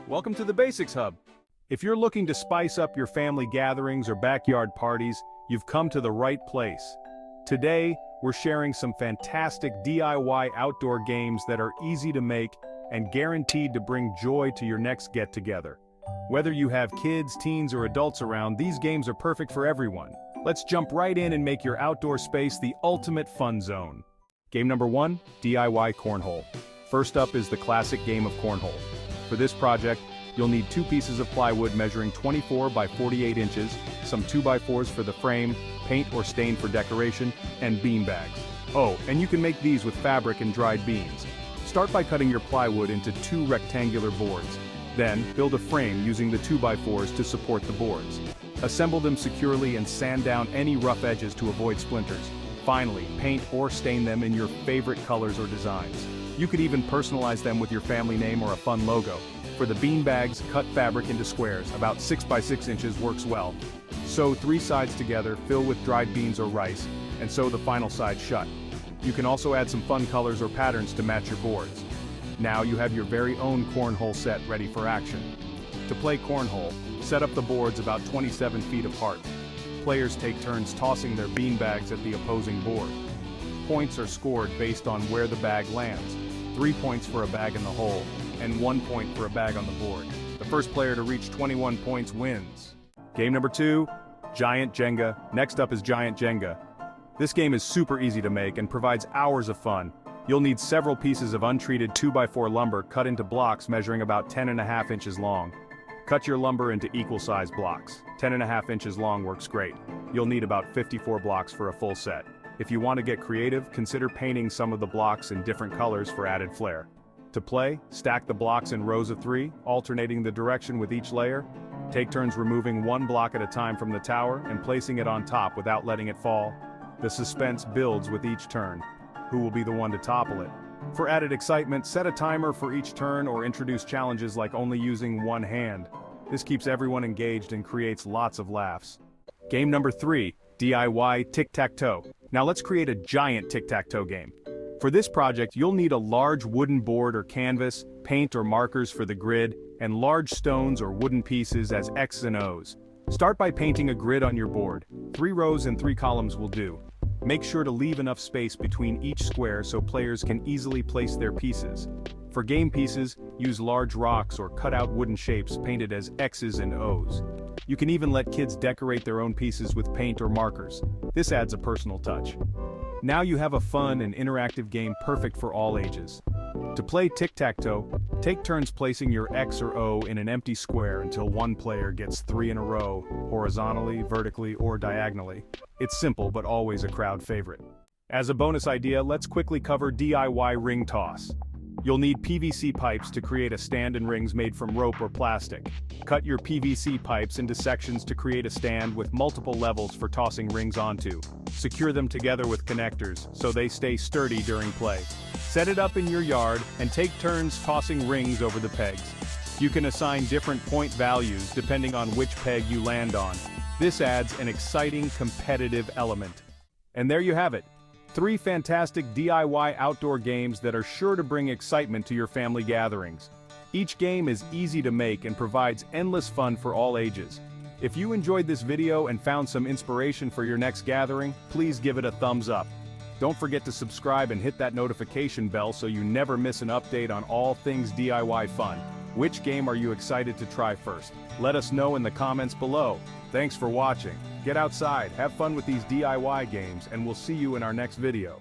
Welcome to the Basics Hub. If you're looking to spice up your family gatherings or backyard parties, you've come to the right place. Today, we're sharing some fantastic DIY outdoor games that are easy to make and guaranteed to bring joy to your next get-together. Whether you have kids, teens, or adults around, these games are perfect for everyone. Let's jump right in and make your outdoor space the ultimate fun zone. Game number 1, DIY Cornhole. First up is the classic game of Cornhole. For this project, you'll need 2 pieces of plywood measuring 24 by 48 inches, some 2x4s for the frame, paint or stain for decoration, and bean bags. Oh, and you can make these with fabric and dried beans. Start by cutting your plywood into 2 rectangular boards. Then, build a frame using the 2x4s to support the boards. Assemble them securely and sand down any rough edges to avoid splinters. Finally, paint or stain them in your favorite colors or designs. You could even personalize them with your family name or a fun logo. For the bean bags, cut fabric into squares, about 6 by 6 inches works well. Sew 3 sides together, fill with dried beans or rice, and sew the final side shut. You can also add some fun colors or patterns to match your boards. Now you have your very own cornhole set ready for action. To play cornhole, set up the boards about 27 feet apart. Players take turns tossing their bean bags at the opposing board. Points are scored based on where the bag lands. 3 points for a bag in the hole, and 1 point for a bag on the board. The first player to reach 21 points wins. Game number 2, Giant Jenga. Next up is Giant Jenga. This game is super easy to make and provides hours of fun. You'll need several pieces of untreated 2x4 lumber cut into blocks measuring about 10.5 inches long. Cut your lumber into equal-sized blocks. 10.5 inches long works great. You'll need about 54 blocks for a full set. If you want to get creative, consider painting some of the blocks in different colors for added flair. To play, stack the blocks in rows of 3, alternating the direction with each layer. Take turns removing 1 block at a time from the tower and placing it on top without letting it fall. The suspense builds with each turn. Who will be the one to topple it? For added excitement, set a timer for each turn or introduce challenges like only using 1 hand. This keeps everyone engaged and creates lots of laughs. Game number 3, DIY Tic-Tac-Toe. Now let's create a giant tic-tac-toe game. For this project, you'll need a large wooden board or canvas, paint or markers for the grid, and large stones or wooden pieces as X's and O's. Start by painting a grid on your board. 3 rows and 3 columns will do. Make sure to leave enough space between each square so players can easily place their pieces. For game pieces, use large rocks or cut out wooden shapes painted as X's and O's. You can even let kids decorate their own pieces with paint or markers. This adds a personal touch. Now you have a fun and interactive game perfect for all ages. To play tic-tac-toe, take turns placing your X or O in an empty square until one player gets 3 in a row, horizontally, vertically, or diagonally. It's simple but always a crowd favorite. As a bonus idea, let's quickly cover DIY ring toss. You'll need PVC pipes to create a stand and rings made from rope or plastic. Cut your PVC pipes into sections to create a stand with multiple levels for tossing rings onto. Secure them together with connectors so they stay sturdy during play. Set it up in your yard and take turns tossing rings over the pegs. You can assign different point values depending on which peg you land on. This adds an exciting competitive element. And there you have it. 3 fantastic DIY outdoor games that are sure to bring excitement to your family gatherings. Each game is easy to make and provides endless fun for all ages. If you enjoyed this video and found some inspiration for your next gathering, please give it a thumbs up. Don't forget to subscribe and hit that notification bell so you never miss an update on all things DIY fun. Which game are you excited to try first? Let us know in the comments below. Thanks for watching. Get outside, have fun with these DIY games, and we'll see you in our next video.